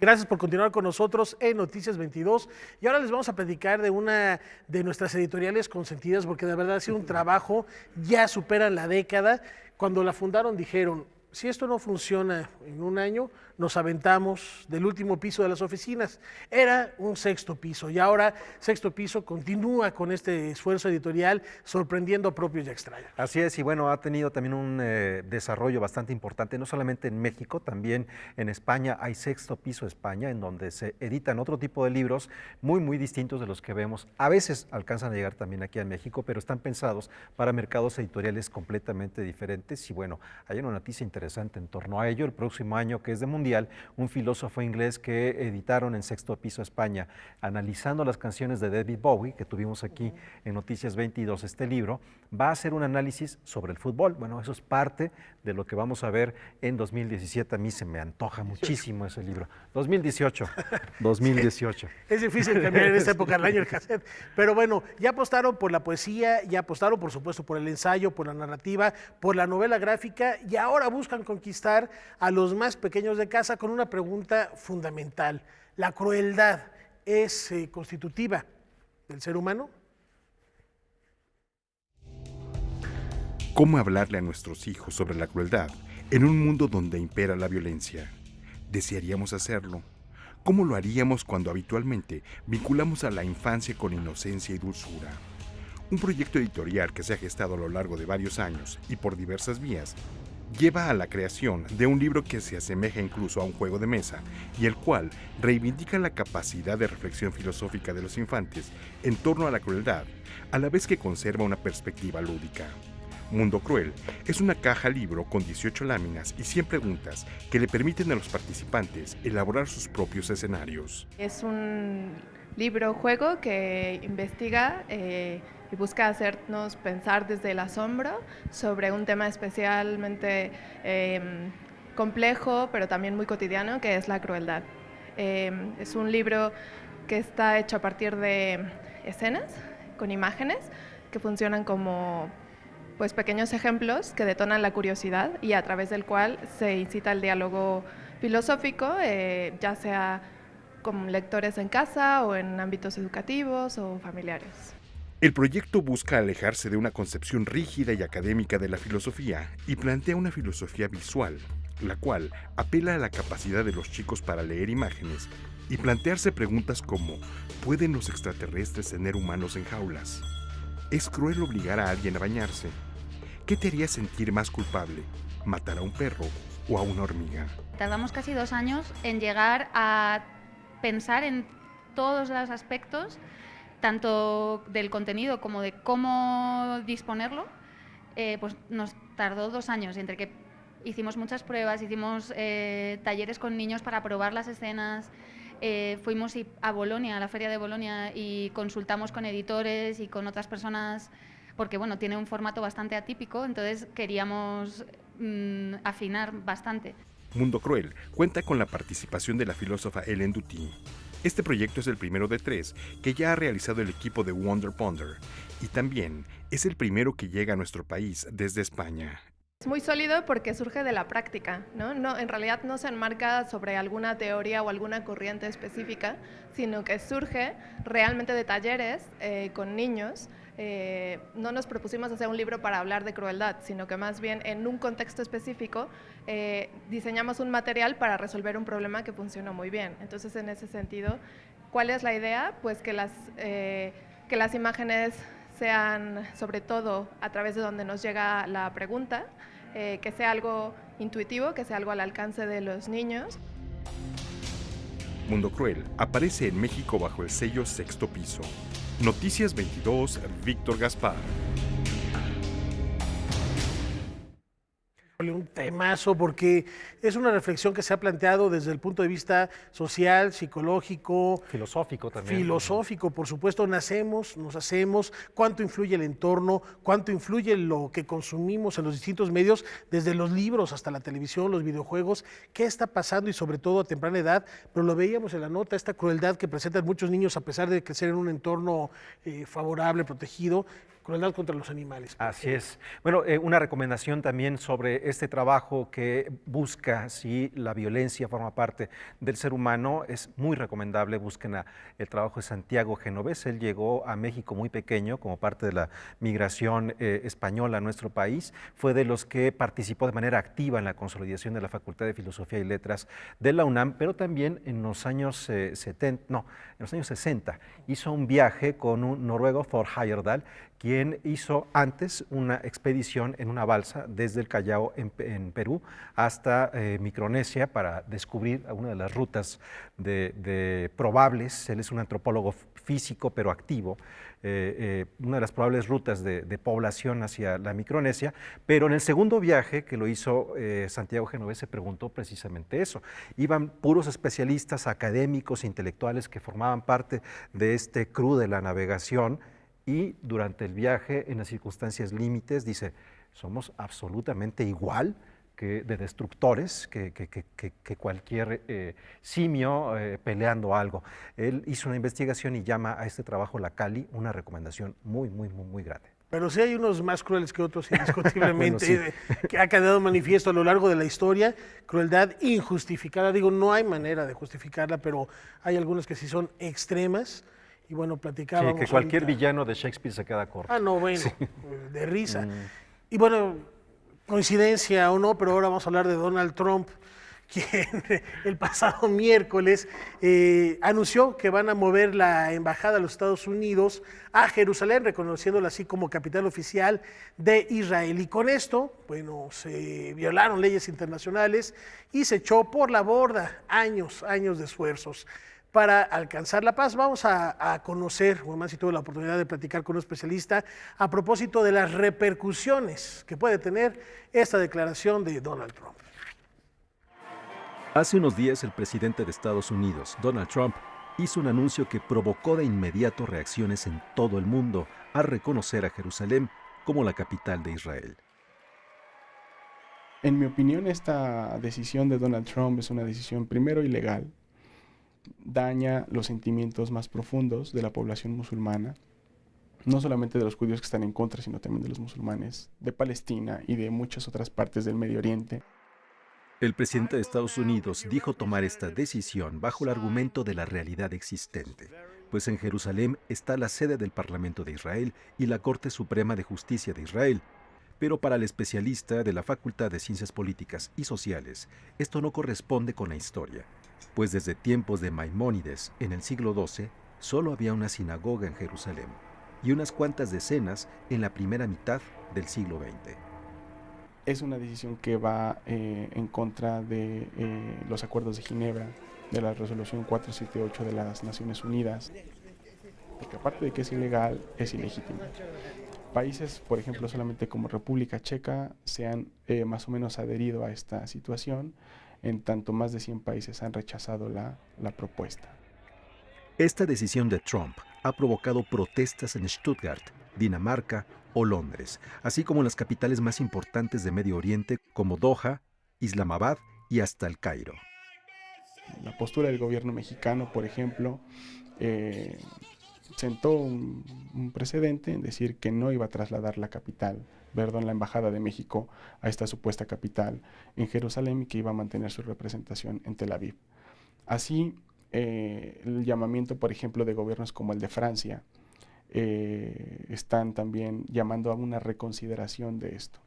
Speaker 2: Gracias por continuar con nosotros en Noticias 22. Y ahora les vamos a platicar de una de nuestras editoriales consentidas, porque de verdad ha sido un trabajo, ya superan la década. Cuando la fundaron dijeron, si esto no funciona en un año, nos aventamos del último piso de las oficinas. Era un 6º piso y ahora 6º piso continúa con este esfuerzo editorial sorprendiendo a propios y extraños.
Speaker 1: Así es, y bueno, ha tenido también un desarrollo bastante importante, no solamente en México, también en España. Hay 6º piso España, en donde se editan otro tipo de libros muy distintos de los que vemos. A veces alcanzan a llegar también aquí a México, pero están pensados para mercados editoriales completamente diferentes. Y bueno, hay una noticia interesante en torno a ello. El próximo año, que es de Mundial, un filósofo inglés que editaron en 6º piso España, analizando las canciones de David Bowie, que tuvimos aquí en Noticias 22, este libro, va a hacer un análisis sobre el fútbol. Bueno, eso es parte de lo que vamos a ver en 2017. A mí se me antoja muchísimo ese libro. 2018.
Speaker 2: Es difícil cambiar en esta época del año el cassette. Pero bueno, ya apostaron por la poesía, ya apostaron, por supuesto, por el ensayo, por la narrativa, por la novela gráfica, y ahora buscan conquistar a los más pequeños de casa con una pregunta fundamental. ¿La crueldad es constitutiva del ser humano?
Speaker 6: ¿Cómo hablarle a nuestros hijos sobre la crueldad en un mundo donde impera la violencia? ¿Desearíamos hacerlo? ¿Cómo lo haríamos cuando habitualmente vinculamos a la infancia con inocencia y dulzura? Un proyecto editorial que se ha gestado a lo largo de varios años y por diversas vías lleva a la creación de un libro que se asemeja incluso a un juego de mesa y el cual reivindica la capacidad de reflexión filosófica de los infantes en torno a la crueldad, a la vez que conserva una perspectiva lúdica. Mundo Cruel es una caja libro con 18 láminas y 100 preguntas que le permiten a los participantes elaborar sus propios escenarios.
Speaker 9: Es un libro-juego que investiga y busca hacernos pensar desde el asombro sobre un tema especialmente complejo, pero también muy cotidiano, que es la crueldad. Es un libro que está hecho a partir de escenas, con imágenes, que funcionan como pues pequeños ejemplos que detonan la curiosidad y a través del cual se incita el diálogo filosófico, ya sea con lectores en casa o en ámbitos educativos o familiares.
Speaker 6: El proyecto busca alejarse de una concepción rígida y académica de la filosofía y plantea una filosofía visual, la cual apela a la capacidad de los chicos para leer imágenes y plantearse preguntas como ¿pueden los extraterrestres tener humanos en jaulas? ¿Es cruel obligar a alguien a bañarse? ¿Qué te haría sentir más culpable? ¿Matar a un perro o a una hormiga?
Speaker 23: Tardamos casi 2 años en llegar a pensar en todos los aspectos, tanto del contenido como de cómo disponerlo. Pues nos tardó 2 años, entre que hicimos muchas pruebas, hicimos talleres con niños para probar las escenas, fuimos a Bolonia, a la feria de Bolonia, y consultamos con editores y con otras personas, porque bueno, tiene un formato bastante atípico, entonces queríamos afinar bastante.
Speaker 6: Mundo Cruel cuenta con la participación de la filósofa Hélène Dutty. Este proyecto es el primero de 3 que ya ha realizado el equipo de Wonder Ponder y también es el primero que llega a nuestro país desde España.
Speaker 9: Es muy sólido porque surge de la práctica, ¿no? En realidad no se enmarca sobre alguna teoría o alguna corriente específica, sino que surge realmente de talleres con niños. No nos propusimos hacer un libro para hablar de crueldad, sino que más bien en un contexto específico diseñamos un material para resolver un problema que funcionó muy bien. Entonces, en ese sentido, ¿cuál es la idea? Pues que las imágenes sean, sobre todo, a través de donde nos llega la pregunta, que sea algo intuitivo, que sea algo al alcance de los niños.
Speaker 6: Mundo Cruel aparece en México bajo el sello 6º piso. Noticias 22, Víctor Gaspar.
Speaker 2: Un temazo, porque es una reflexión que se ha planteado desde el punto de vista social, psicológico,
Speaker 1: filosófico también.
Speaker 2: Filosófico, por supuesto. Nacemos, nos hacemos, cuánto influye el entorno, cuánto influye lo que consumimos en los distintos medios, desde los libros hasta la televisión, los videojuegos, qué está pasando y sobre todo a temprana edad. Pero lo veíamos en la nota, esta crueldad que presentan muchos niños a pesar de crecer en un entorno favorable, protegido. crueldad contra los animales.
Speaker 1: Así es. Bueno, una recomendación también sobre este trabajo que busca si la violencia forma parte del ser humano, es muy recomendable. Busquen el trabajo de Santiago Genovés. Él llegó a México muy pequeño como parte de la migración española a nuestro país. Fue de los que participó de manera activa en la consolidación de la Facultad de Filosofía y Letras de la UNAM, pero también en los años 60 hizo un viaje con un noruego, Thor Heyerdahl, quien hizo antes una expedición en una balsa desde el Callao en Perú hasta Micronesia para descubrir una de las rutas de probables. Él es un antropólogo físico pero activo, una de las probables rutas de población hacia la Micronesia, pero en el segundo viaje que lo hizo Santiago Genovés se preguntó precisamente eso. Iban puros especialistas, académicos, intelectuales que formaban parte de este crew de la navegación, y durante el viaje, en las circunstancias límites, dice, somos absolutamente igual que de destructores que cualquier simio peleando algo. Él hizo una investigación y llama a este trabajo la Cali, una recomendación muy grande.
Speaker 2: Pero sí hay unos más crueles que otros, indiscutiblemente,
Speaker 1: Bueno, sí.
Speaker 2: que ha quedado manifiesto a lo largo de la historia, crueldad injustificada. Digo, no hay manera de justificarla, pero hay algunas que sí son extremas. Y bueno, platicábamos.
Speaker 1: Sí, que cualquier
Speaker 2: ahorita.
Speaker 1: villano de Shakespeare se queda corto.
Speaker 2: Ah, no, bueno,
Speaker 1: Sí.
Speaker 2: de risa. Y bueno, coincidencia o no, pero ahora vamos a hablar de Donald Trump, quien el pasado miércoles anunció que van a mover la embajada de los Estados Unidos a Jerusalén, reconociéndola así como capital oficial de Israel. Y con esto, bueno, se violaron leyes internacionales y se echó por la borda años de esfuerzos para alcanzar la paz. Vamos a conocer, o más si tuve la oportunidad de platicar con un especialista a propósito de las repercusiones que puede tener esta declaración de Donald Trump.
Speaker 8: Hace unos días el presidente de Estados Unidos, Donald Trump, hizo un anuncio que provocó de inmediato reacciones en todo el mundo al reconocer a Jerusalén como la capital de Israel.
Speaker 10: En mi opinión, esta decisión de Donald Trump es una decisión primero ilegal, daña los sentimientos más profundos de la población musulmana, no solamente de los judíos que están en contra, sino también de los musulmanes de Palestina y de muchas otras partes del Medio Oriente.
Speaker 8: El presidente de Estados Unidos dijo tomar esta decisión bajo el argumento de la realidad existente, pues en Jerusalén está la sede del Parlamento de Israel y la Corte Suprema de Justicia de Israel. Pero para el especialista de la Facultad de Ciencias Políticas y Sociales, esto no corresponde con la historia, pues desde tiempos de Maimónides, en el siglo XII, solo había una sinagoga en Jerusalén y unas cuantas decenas en la primera mitad del siglo XX.
Speaker 10: Es una decisión que va en contra de los acuerdos de Ginebra, de la resolución 478 de las Naciones Unidas, porque aparte de que es ilegal, es ilegítimo. Países, por ejemplo, solamente como República Checa, se han más o menos adherido a esta situación, en tanto más de 100 países han rechazado la propuesta.
Speaker 8: Esta decisión de Trump ha provocado protestas en Stuttgart, Dinamarca o Londres, así como en las capitales más importantes de Medio Oriente como Doha, Islamabad y hasta el Cairo.
Speaker 10: La postura del gobierno mexicano, por ejemplo, sentó un precedente en decir que no iba a trasladar la embajada de México a esta supuesta capital en Jerusalén y que iba a mantener su representación en Tel Aviv. Así, el llamamiento, por ejemplo, de gobiernos como el de Francia, están también llamando a una reconsideración de esto.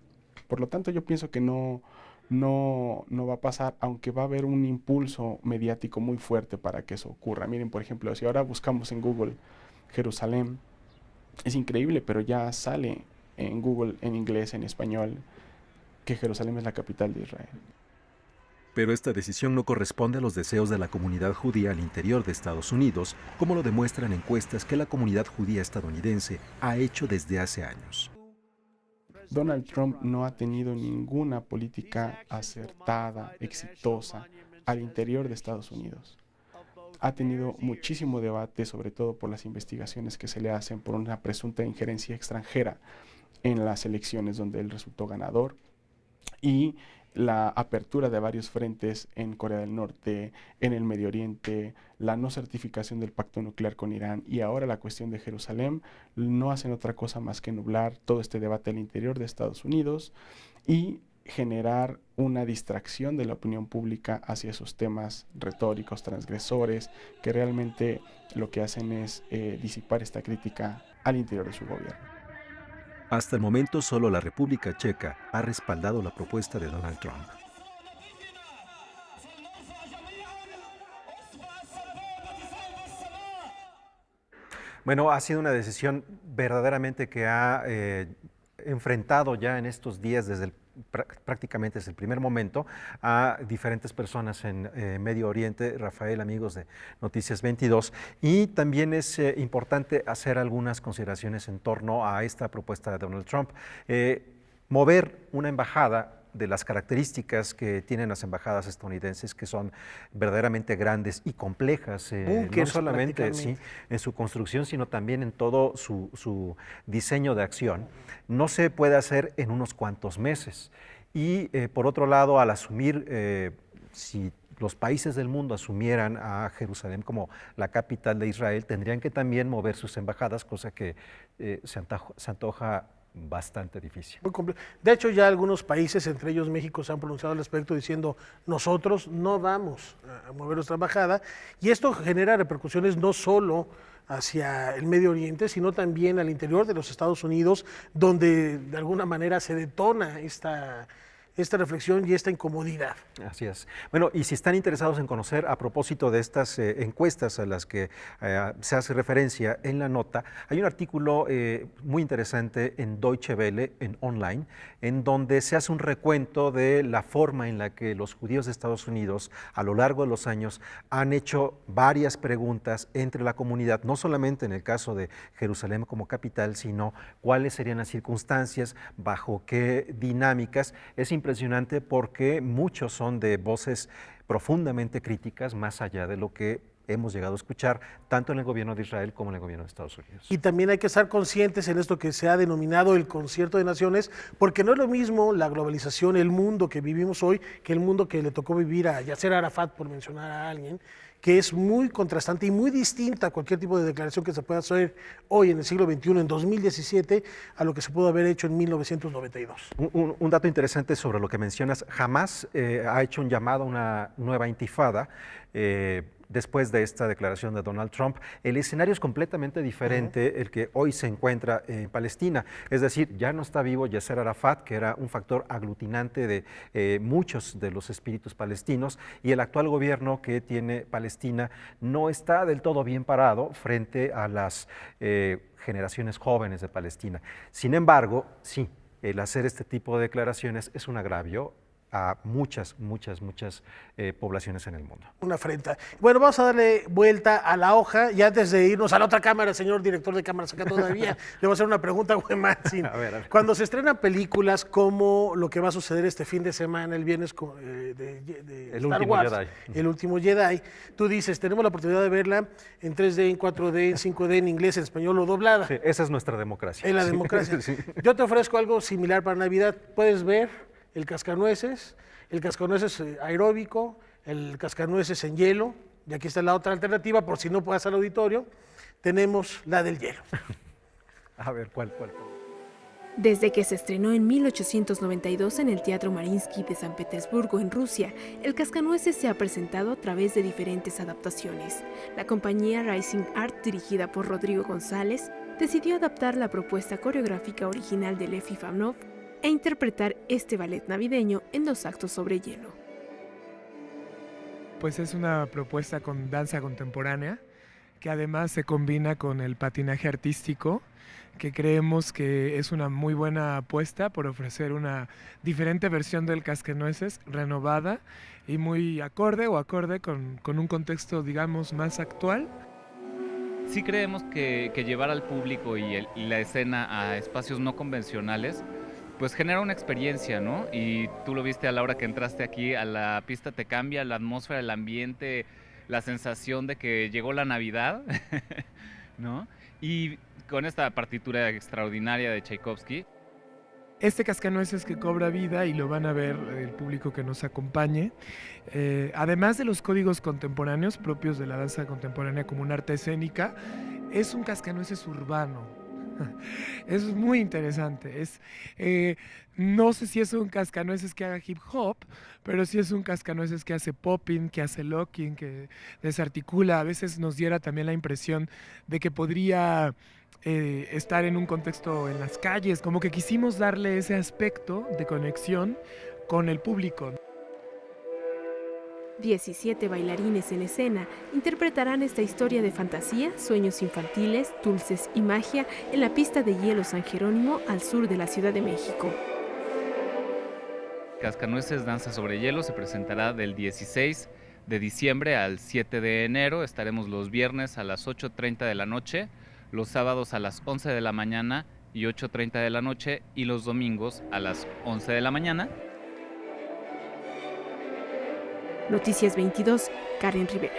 Speaker 10: Por lo tanto, yo pienso que no va a pasar, aunque va a haber un impulso mediático muy fuerte para que eso ocurra. Miren, por ejemplo, si ahora buscamos en Google Jerusalén, es increíble, pero ya sale en Google, en inglés, en español, que Jerusalén es la capital de Israel.
Speaker 8: Pero esta decisión no corresponde a los deseos de la comunidad judía al interior de Estados Unidos, como lo demuestran encuestas que la comunidad judía estadounidense ha hecho desde hace años.
Speaker 10: Donald Trump no ha tenido ninguna política acertada, exitosa, al interior de Estados Unidos. Ha tenido muchísimo debate, sobre todo por las investigaciones que se le hacen por una presunta injerencia extranjera en las elecciones donde él resultó ganador. y la apertura de varios frentes en Corea del Norte, en el Medio Oriente, la no certificación del pacto nuclear con Irán y ahora la cuestión de Jerusalén no hacen otra cosa más que nublar todo este debate al interior de Estados Unidos y generar una distracción de la opinión pública hacia esos temas retóricos, transgresores, que realmente lo que hacen es disipar esta crítica al interior de su gobierno.
Speaker 8: Hasta el momento, solo la República Checa ha respaldado la propuesta de Donald Trump.
Speaker 1: Bueno, ha sido una decisión verdaderamente que ha enfrentado ya en estos días prácticamente desde el primer momento a diferentes personas en Medio Oriente. Rafael, amigos de Noticias 22, y también es importante hacer algunas consideraciones en torno a esta propuesta de Donald Trump. Mover una embajada de las características que tienen las embajadas estadounidenses, que son verdaderamente grandes y complejas, no solamente en su construcción, sino también en todo su diseño de acción, no se puede hacer en unos cuantos meses. Y por otro lado, al asumir, si los países del mundo asumieran a Jerusalén como la capital de Israel, tendrían que también mover sus embajadas, cosa que se antoja bastante difícil.
Speaker 2: De hecho, ya algunos países, entre ellos México, se han pronunciado al respecto diciendo: nosotros no vamos a mover nuestra embajada, y esto genera repercusiones no solo hacia el Medio Oriente, sino también al interior de los Estados Unidos, donde de alguna manera se detona esta reflexión y esta incomodidad.
Speaker 1: Así es. Bueno, y si están interesados en conocer, a propósito de estas encuestas a las que se hace referencia en la nota, hay un artículo muy interesante en Deutsche Welle, en online, en donde se hace un recuento de la forma en la que los judíos de Estados Unidos a lo largo de los años han hecho varias preguntas entre la comunidad, no solamente en el caso de Jerusalén como capital, sino cuáles serían las circunstancias, bajo qué dinámicas. Es impresionante porque muchos son de voces profundamente críticas, más allá de lo que hemos llegado a escuchar tanto en el gobierno de Israel como en el gobierno de Estados Unidos.
Speaker 2: Y también hay que estar conscientes en esto que se ha denominado el concierto de naciones, porque no es lo mismo la globalización, el mundo que vivimos hoy, que el mundo que le tocó vivir a Yasser Arafat, por mencionar a alguien, que es muy contrastante y muy distinta a cualquier tipo de declaración que se pueda hacer hoy en el siglo XXI, en 2017, a lo que se pudo haber hecho en 1992.
Speaker 1: Un dato interesante sobre lo que mencionas: Hamas ha hecho un llamado a una nueva intifada después de esta declaración de Donald Trump. El escenario es completamente diferente el que hoy se encuentra en Palestina. Es decir, ya no está vivo Yasser Arafat, que era un factor aglutinante de muchos de los espíritus palestinos, y el actual gobierno que tiene Palestina no está del todo bien parado frente a las generaciones jóvenes de Palestina. Sin embargo, sí, el hacer este tipo de declaraciones es un agravio a muchas poblaciones en el mundo.
Speaker 2: Una afrenta. Bueno, vamos a darle vuelta a la hoja, y antes de irnos a la otra cámara, señor director de cámaras, acá todavía, le voy a hacer una pregunta a Güemantzin.
Speaker 1: A ver.
Speaker 2: Cuando se estrenan películas como lo que va a suceder este fin de semana, el viernes, de
Speaker 1: El
Speaker 2: Star
Speaker 1: último
Speaker 2: Wars,
Speaker 1: Jedi.
Speaker 2: El último Jedi, tú dices, tenemos la oportunidad de verla en 3D, en 4D, en 5D, en inglés, en español o doblada.
Speaker 1: Sí, esa es nuestra democracia.
Speaker 2: Es la democracia.
Speaker 1: Sí.
Speaker 2: Yo te ofrezco algo similar para Navidad. Puedes ver el cascanueces aeróbico, el cascanueces en hielo, y aquí está la otra alternativa, por si no puedas al auditorio, tenemos la del hielo.
Speaker 1: A ver, ¿cuál?
Speaker 3: Desde que se estrenó en 1892 en el Teatro Mariinsky de San Petersburgo, en Rusia, el Cascanueces se ha presentado a través de diferentes adaptaciones. La compañía Rising Art, dirigida por Rodrigo González, decidió adaptar la propuesta coreográfica original de Lev Ivanov e interpretar este ballet navideño en 2 actos sobre hielo.
Speaker 11: Pues es una propuesta con danza contemporánea, que además se combina con el patinaje artístico, que creemos que es una muy buena apuesta por ofrecer una diferente versión del Cascanueces, renovada y muy acorde con un contexto, digamos, más actual.
Speaker 12: Sí creemos que llevar al público y la escena a espacios no convencionales pues genera una experiencia, ¿no? Y tú lo viste a la hora que entraste aquí a la pista, te cambia la atmósfera, el ambiente, la sensación de que llegó la Navidad, ¿no? Y con esta partitura extraordinaria de Tchaikovsky,
Speaker 11: este cascanueces que cobra vida y lo van a ver el público que nos acompañe. Además de los códigos contemporáneos propios de la danza contemporánea como un arte escénica, es un cascanueces urbano. Eso es muy interesante. No sé si es un cascanueces que haga hip hop, pero sí es un cascanueces que hace popping, que hace locking, que desarticula. A veces nos diera también la impresión de que podría estar en un contexto en las calles, como que quisimos darle ese aspecto de conexión con el público.
Speaker 3: 17 bailarines en escena interpretarán esta historia de fantasía, sueños infantiles, dulces y magia en la pista de hielo San Jerónimo al sur de la Ciudad de México.
Speaker 12: Cascanueces Danza sobre Hielo se presentará del 16 de diciembre al 7 de enero. Estaremos los viernes a las 8:30 de la noche, los sábados a las 11 de la mañana y 8:30 de la noche y los domingos a las 11 de la mañana.
Speaker 3: Noticias 22, Karen Rivera.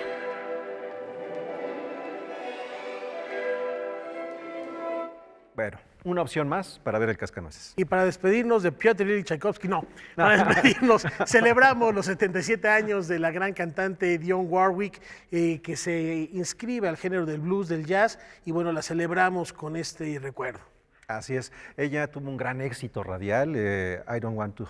Speaker 1: Bueno, una opción más para ver el cascanueces.
Speaker 2: Y para despedirnos de Piotr Ilyich Tchaikovsky, no, para despedirnos, celebramos los 77 años de la gran cantante Dionne Warwick, que se inscribe al género del blues, del jazz, y bueno, la celebramos con este recuerdo.
Speaker 1: Así es, ella tuvo un gran éxito radial, I Don't Want to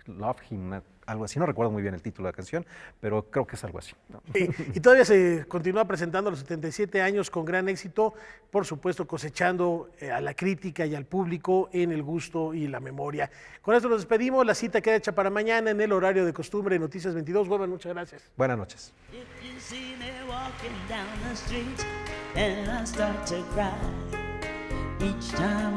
Speaker 1: Love Him, algo así, no recuerdo muy bien el título de la canción, pero creo que es algo así, ¿no?
Speaker 2: Y todavía se continúa presentando a los 77 años con gran éxito, por supuesto cosechando a la crítica y al público en el gusto y la memoria. Con esto nos despedimos, la cita queda hecha para mañana en el horario de costumbre, Noticias 22. Huevan, muchas gracias.
Speaker 1: Buenas noches.
Speaker 14: Each time